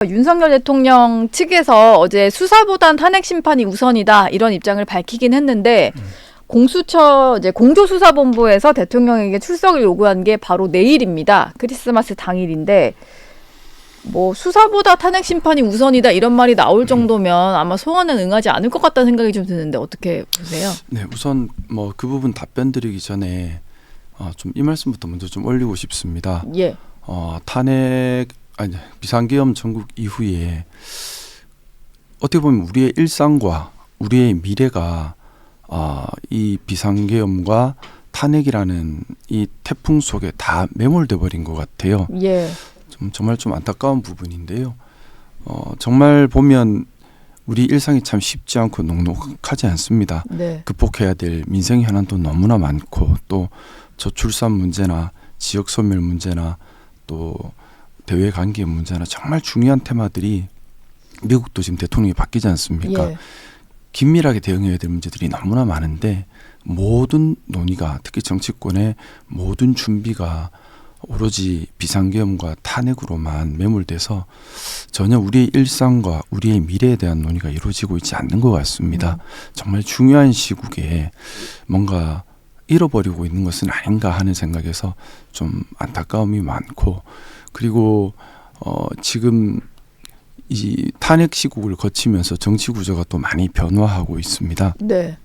윤석열 대통령 측에서 어제 수사보단 탄핵 심판이 우선이다 이런 입장을 밝히긴 했는데 공수처 이제 공조수사본부에서 대통령에게 출석을 요구한 게 바로 내일입니다. 크리스마스 당일인데 뭐 수사보다 탄핵 심판이 우선이다 이런 말이 나올 정도면 아마 소원은 응하지 않을 것 같다는 생각이 좀 드는데 어떻게 보세요? 네, 우선 뭐 그 부분 답변 드리기 전에 좀 이 말씀부터 먼저 좀 올리고 싶습니다. 예. 비상계엄 전국 이후에 어떻게 보면 우리의 일상과 우리의 미래가 이 비상계엄과 탄핵이라는 이 태풍 속에 다 매몰돼 버린 것 같아요. 예. 정말 좀 안타까운 부분인데요. 정말 보면 우리 일상이 참 쉽지 않고 녹록하지 않습니다. 네. 극복해야 될 민생 현안도 너무나 많고 또 저출산 문제나 지역 소멸 문제나 또 대외 관계 문제나 정말 중요한 테마들이 미국도 지금 대통령이 바뀌지 않습니까? 예. 긴밀하게 대응해야 될 문제들이 너무나 많은데 모든 논의가 특히 정치권의 모든 준비가 오로지 비상계엄과 탄핵으로만 매몰돼서 전혀 우리의 일상과 우리의 미래에 대한 논의가 이루어지고 있지 않는 것 같습니다. 정말 중요한 시국에 뭔가 잃어버리고 있는 것은 아닌가 하는 생각에서 좀 안타까움이 많고 그리고 지금 이 탄핵 시국을 거치면서 정치 구조가 또 많이 변화하고 있습니다. 네.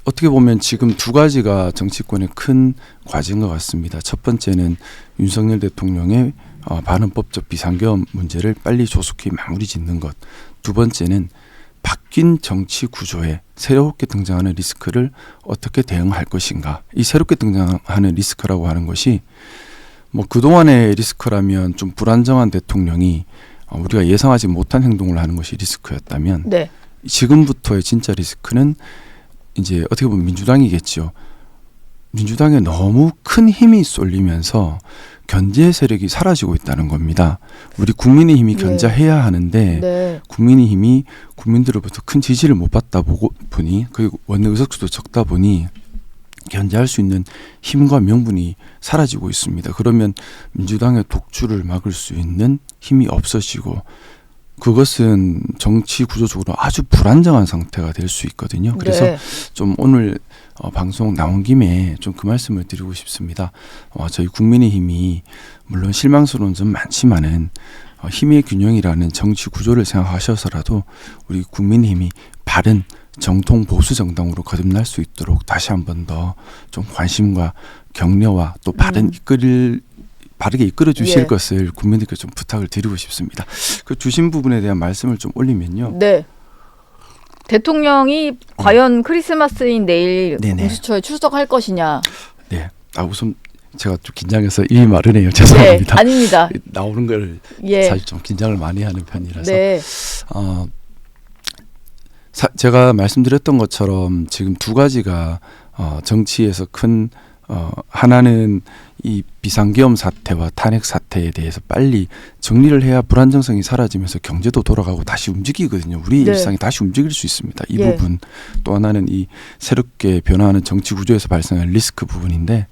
어떻게 보면 지금 두 가지가 정치권의 큰 과제인 것 같습니다. 첫 번째는 윤석열 대통령의 반헌법적 비상계엄 문제를 빨리 조속히 마무리 짓는 것. 두 번째는 바뀐 정치 구조에 새롭게 등장하는 리스크를 어떻게 대응할 것인가. 이 새롭게 등장하는 리스크라고 하는 것이 뭐 그동안의 리스크라면 좀 불안정한 대통령이 우리가 예상하지 못한 행동을 하는 것이 리스크였다면 네. 지금부터의 진짜 리스크는 이제 어떻게 보면 민주당이겠죠. 민주당에 너무 큰 힘이 쏠리면서 견제 세력이 사라지고 있다는 겁니다. 우리 국민의힘이 견제해야 하는데 네. 국민의힘이 국민들로부터 큰 지지를 못 받다 보니 그리고 원내 의석수도 적다 보니 견제할 수 있는 힘과 명분이 사라지고 있습니다. 그러면 민주당의 독주를 막을 수 있는 힘이 없어지고 그것은 정치 구조적으로 아주 불안정한 상태가 될 수 있거든요. 그래서 네. 좀 오늘 방송 나온 김에 좀 그 말씀을 드리고 싶습니다. 저희 국민의힘이 물론 실망스러운 점 많지만은 힘의 균형이라는 정치 구조를 생각하셔서라도 우리 국민의힘이 바른 정통 보수 정당으로 거듭날 수 있도록 다시 한 번 더 좀 관심과 격려와 또 바르게 이끌어 주실 것을 국민들께 좀 부탁을 드리고 싶습니다. 그 주신 부분에 대한 말씀을 좀 올리면요. 네. 대통령이 과연 크리스마스인 내일 공수처에 출석할 것이냐. 네. 우선 제가 좀 긴장해서 입이 마르네요. 죄송합니다. 네, 아닙니다. 나오는 걸 사실 좀 긴장을 많이 하는 편이라서. 네. 제가 말씀드렸던 것처럼 지금 두 가지가 정치에서 큰 하나는 이 비상계엄 사태와 탄핵 사태에 대해서 빨리 정리를 해야 불안정성이 사라지면서 경제도 돌아가고 다시 움직이거든요. 우리 일상이 다시 움직일 수 있습니다. 이 부분. 또 하나는 이 새롭게 변화하는 정치 구조에서 발생하는 리스크 부분인데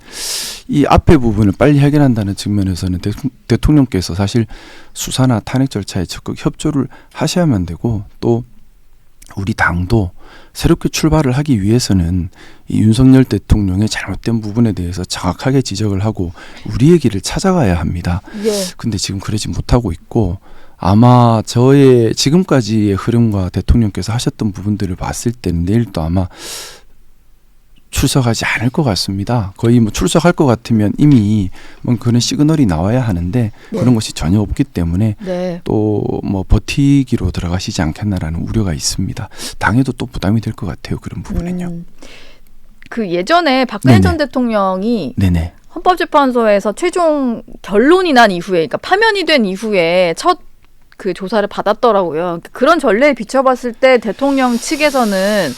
이 앞에 부분을 빨리 해결한다는 측면에서는 대통령께서 사실 수사나 탄핵 절차에 적극 협조를 하셔야만 되고 또 우리 당도 새롭게 출발을 하기 위해서는 이 윤석열 대통령의 잘못된 부분에 대해서 정확하게 지적을 하고 우리의 길을 찾아가야 합니다. 근데 지금 그러지 못하고 있고 아마 저의 지금까지의 흐름과 대통령께서 하셨던 부분들을 봤을 때는 내일도 아마 출석하지 않을 것 같습니다. 거의 뭐 출석할 것 같으면 이미 뭐 그런 시그널이 나와야 하는데 그런 것이 전혀 없기 때문에 또 뭐 버티기로 들어가시지 않겠나라는 우려가 있습니다. 당에도 또 부담이 될 것 같아요. 그런 부분은요. 그 예전에 박근혜 전 대통령이 헌법재판소에서 최종 결론이 난 이후에, 그러니까 파면이 된 이후에 첫 그 조사를 받았더라고요. 그런 전례에 비춰봤을 때 대통령 측에서는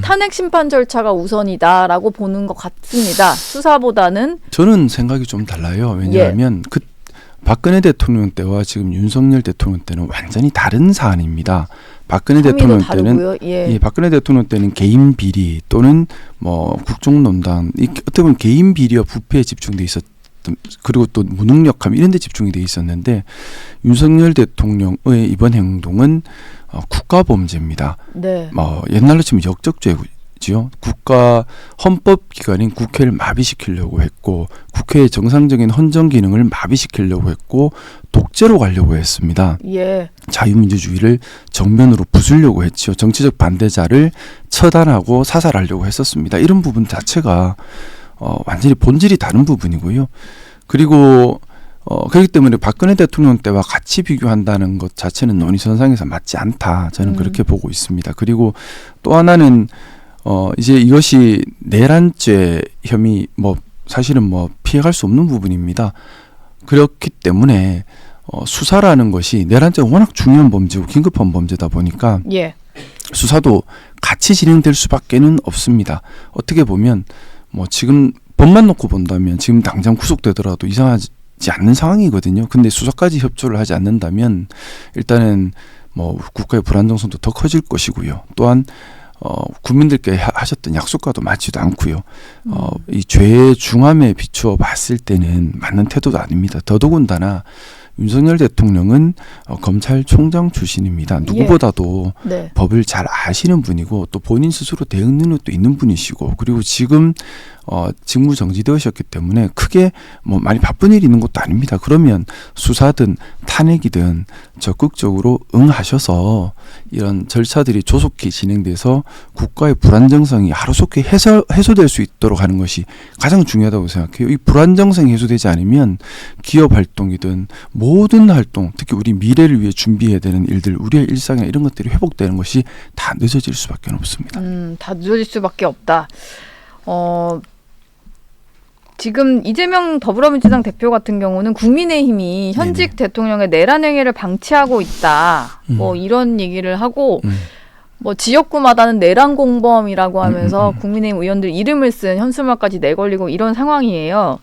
탄핵 심판 절차가 우선이다라고 보는 것 같습니다. 수사보다는. 저는 생각이 좀 달라요. 왜냐하면 그 박근혜 대통령 때와 지금 윤석열 대통령 때는 완전히 다른 사안입니다. 박근혜 대통령 때는 박근혜 대통령 때는 개인 비리 또는 뭐 국정농단 어떻게 보면 개인 비리와 부패에 집중돼 있었 그리고 또 무능력함 이런 데 집중이 돼 있었는데 윤석열 대통령의 이번 행동은 국가범죄입니다. 네. 옛날로 치면 역적죄지요. 국가 헌법기관인 국회를 마비시키려고 했고 국회의 정상적인 헌정 기능을 마비시키려고 했고 독재로 가려고 했습니다. 예. 자유민주주의를 정면으로 부수려고 했죠. 정치적 반대자를 처단하고 사살하려고 했었습니다. 이런 부분 자체가 완전히 본질이 다른 부분이고요. 그리고 그렇기 때문에 박근혜 대통령 때와 같이 비교한다는 것 자체는 논의선상에서 맞지 않다. 저는 그렇게 보고 있습니다. 그리고 또 하나는 이제 이것이 내란죄 혐의 사실은 피해갈 수 없는 부분입니다. 그렇기 때문에 수사라는 것이 내란죄가 워낙 중요한 범죄고 긴급한 범죄다 보니까 예. 수사도 같이 진행될 수밖에는 없습니다. 어떻게 보면 지금 법만 놓고 본다면 지금 당장 구속되더라도 이상하지 않는 상황이거든요. 근데 수사까지 협조를 하지 않는다면 일단은 국가의 불안정성도 더 커질 것이고요. 또한 국민들께 하셨던 약속과도 맞지도 않고요. 이 죄의 중함에 비추어 봤을 때는 맞는 태도도 아닙니다. 더더군다나 윤석열 대통령은 검찰총장 출신입니다. 누구보다도 네. 법을 잘 아시는 분이고 또 본인 스스로 대응 능력도 있는 분이시고 그리고 지금 직무 정지되셨기 때문에 크게 많이 바쁜 일이 있는 것도 아닙니다. 그러면 수사든 탄핵이든 적극적으로 응하셔서 이런 절차들이 조속히 진행돼서 국가의 불안정성이 하루속히 해소될 수 있도록 하는 것이 가장 중요하다고 생각해요. 이 불안정성이 해소되지 않으면 기업 활동이든 모든 활동, 특히 우리 미래를 위해 준비해야 되는 일들, 우리의 일상이나 이런 것들이 회복되는 것이 다 늦어질 수밖에 없습니다. 다 늦어질 수밖에 없다. 지금 이재명 더불어민주당 대표 같은 경우는 국민의힘이 현직 대통령의 내란 행위를 방치하고 있다. 이런 얘기를 하고 지역구마다는 내란 공범이라고 하면서 국민의힘 의원들 이름을 쓴 현수막까지 내걸리고 이런 상황이에요.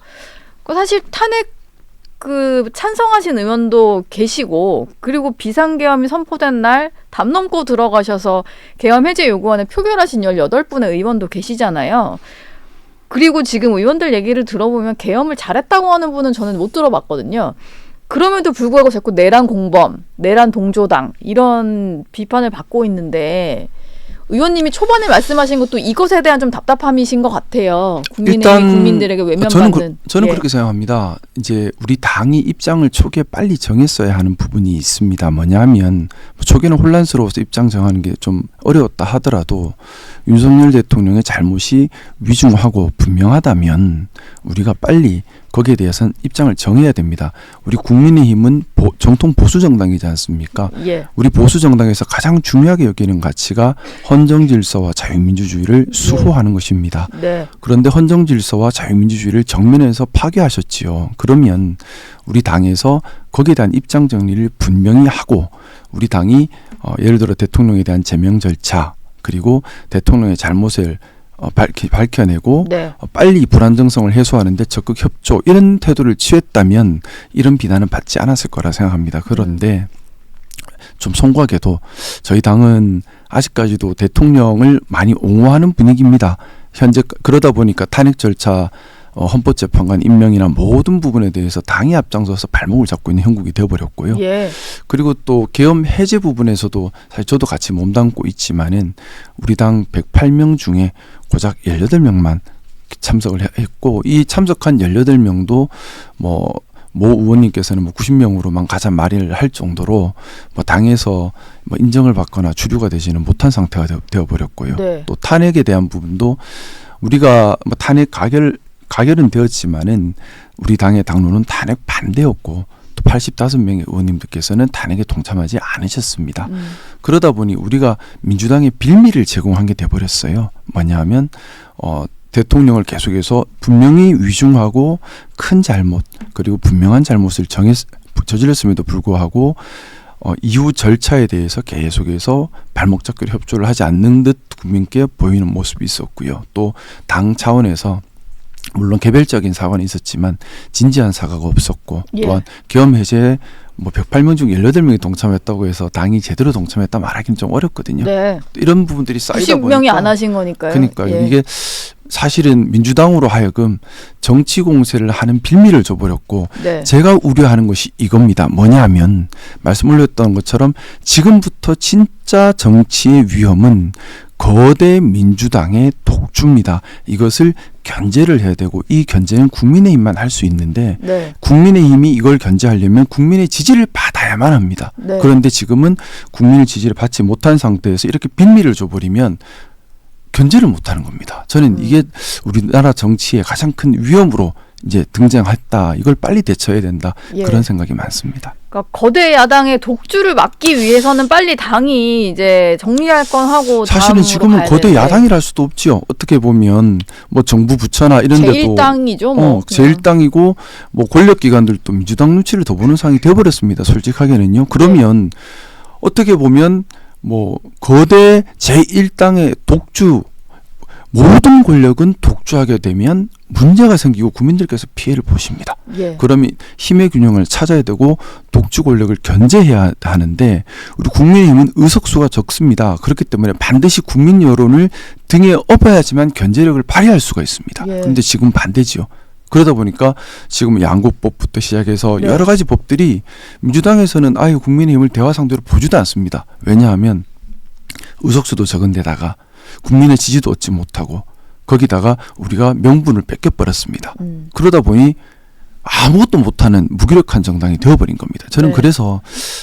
사실 탄핵 찬성하신 의원도 계시고 그리고 비상계엄이 선포된 날 담 넘고 들어가셔서 계엄 해제 요구안을 표결하신 18분의 의원도 계시잖아요. 그리고 지금 의원들 얘기를 들어보면 계엄을 잘했다고 하는 분은 저는 못 들어봤거든요. 그럼에도 불구하고 자꾸 내란 공범, 내란 동조당 이런 비판을 받고 있는데 의원님이 초반에 말씀하신 것도 이것에 대한 좀 답답함이신 것 같아요. 국민의힘 국민들에게 외면받는. 저는 그렇게 생각합니다. 이제 우리 당이 입장을 초기에 빨리 정했어야 하는 부분이 있습니다. 뭐냐면 초기에는 혼란스러워서 입장 정하는 게 좀 어려웠다 하더라도 윤석열 대통령의 잘못이 위중하고 분명하다면 우리가 빨리 거기에 대해서는 입장을 정해야 됩니다. 우리 국민의힘은 정통 보수 정당이지 않습니까? 예. 우리 보수 정당에서 가장 중요하게 여기는 가치가 헌정 질서와 자유민주주의를 수호하는 것입니다. 네. 그런데 헌정 질서와 자유민주주의를 정면에서 파괴하셨지요. 그러면 우리 당에서 거기에 대한 입장 정리를 분명히 하고 우리 당이 예를 들어 대통령에 대한 제명 절차 그리고 대통령의 잘못을 밝혀내고 네. 빨리 불안정성을 해소하는 데 적극 협조 이런 태도를 취했다면 이런 비난은 받지 않았을 거라 생각합니다. 그런데 좀 송구하게도 저희 당은 아직까지도 대통령을 많이 옹호하는 분위기입니다. 현재 그러다 보니까 탄핵 절차 헌법재판관 임명이나 모든 부분에 대해서 당이 앞장서서 발목을 잡고 있는 형국이 되어버렸고요. 예. 그리고 또 계엄 해제 부분에서도 사실 저도 같이 몸담고 있지만은 우리 당 108명 중에 고작 18명만 참석을 했고 이 참석한 18명도 모 의원님께서는 90명으로만 가자 말을 할 정도로 당에서 인정을 받거나 주류가 되지는 못한 상태가 되어버렸고요. 네. 또 탄핵에 대한 부분도 우리가 탄핵 가결은 되었지만은 우리 당의 당론은 탄핵 반대였고 또 85명의 의원님들께서는 탄핵에 동참하지 않으셨습니다. 그러다 보니 우리가 민주당의 빌미를 제공한 게 돼버렸어요. 뭐냐하면 대통령을 계속해서 분명히 위중하고 큰 잘못 그리고 분명한 잘못을 저질렀음에도 불구하고 이후 절차에 대해서 계속해서 발목 잡기로 협조를 하지 않는 듯 국민께 보이는 모습이 있었고요. 또 당 차원에서 물론 개별적인 사과는 있었지만 진지한 사과가 없었고 예. 또한 계엄 해제 뭐 108명 중 18명이 동참했다고 해서 당이 제대로 동참했다 말하기는 좀 어렵거든요. 네. 또 이런 부분들이 쌓이다 90명이 보니까 안 하신 거니까요. 그러니까요. 예. 이게 사실은 민주당으로 하여금 정치 공세를 하는 빌미를 줘버렸고 네. 제가 우려하는 것이 이겁니다. 뭐냐면 말씀 올렸던 것처럼 지금부터 진짜 정치의 위험은 거대 민주당의 독주입니다. 이것을 견제를 해야 되고 이 견제는 국민의힘만 할 수 있는데 네. 국민의힘이 이걸 견제하려면 국민의 지지를 받아야만 합니다. 네. 그런데 지금은 국민의 지지를 받지 못한 상태에서 이렇게 빌미를 줘버리면 견제를 못하는 겁니다. 저는 이게 우리나라 정치의 가장 큰 위험으로 이제 등장했다. 이걸 빨리 대처해야 된다. 예. 그런 생각이 많습니다. 그러니까 거대 야당의 독주를 막기 위해서는 빨리 당이 이제 정리할 건 하고 사실은 다음으로 지금은 가야 거대 되는데. 야당이랄 수도 없지요. 어떻게 보면 뭐 정부 부처나 이런 데도 제1당이죠. 뭐. 제1당이고 뭐 권력기관들도 민주당 눈치를 더 보는 상황이 되어버렸습니다. 솔직하게는요. 그러면 어떻게 보면 뭐 거대 제1당의 독주 모든 권력은 독주하게 되면 문제가 생기고 국민들께서 피해를 보십니다. 예. 그러면 힘의 균형을 찾아야 되고 독주 권력을 견제해야 하는데 우리 국민의힘은 의석수가 적습니다. 그렇기 때문에 반드시 국민 여론을 등에 업어야지만 견제력을 발휘할 수가 있습니다. 예. 그런데 지금 반대지요. 그러다 보니까 지금 양국법부터 시작해서 네. 여러 가지 법들이 민주당에서는 아예 국민의힘을 대화 상대로 보지도 않습니다. 왜냐하면 의석수도 적은 데다가 국민의 지지도 얻지 못하고 거기다가 우리가 명분을 뺏겨버렸습니다. 그러다 보니 아무것도 못하는 무기력한 정당이 되어버린 겁니다. 저는 네. 그래서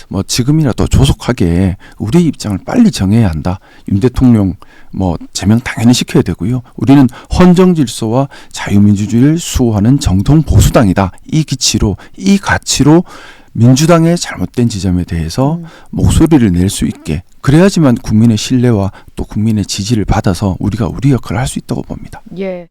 뭐 지금이라도 조속하게 우리의 입장을 빨리 정해야 한다. 윤 대통령 뭐 제명 당연히 시켜야 되고요. 우리는 헌정 질서와 자유민주주의를 수호하는 정통 보수당이다. 이 기치로 이 가치로 민주당의 잘못된 지점에 대해서 목소리를 낼 수 있게 그래야지만 국민의 신뢰와 또 국민의 지지를 받아서 우리가 우리 역할을 할 수 있다고 봅니다. 예.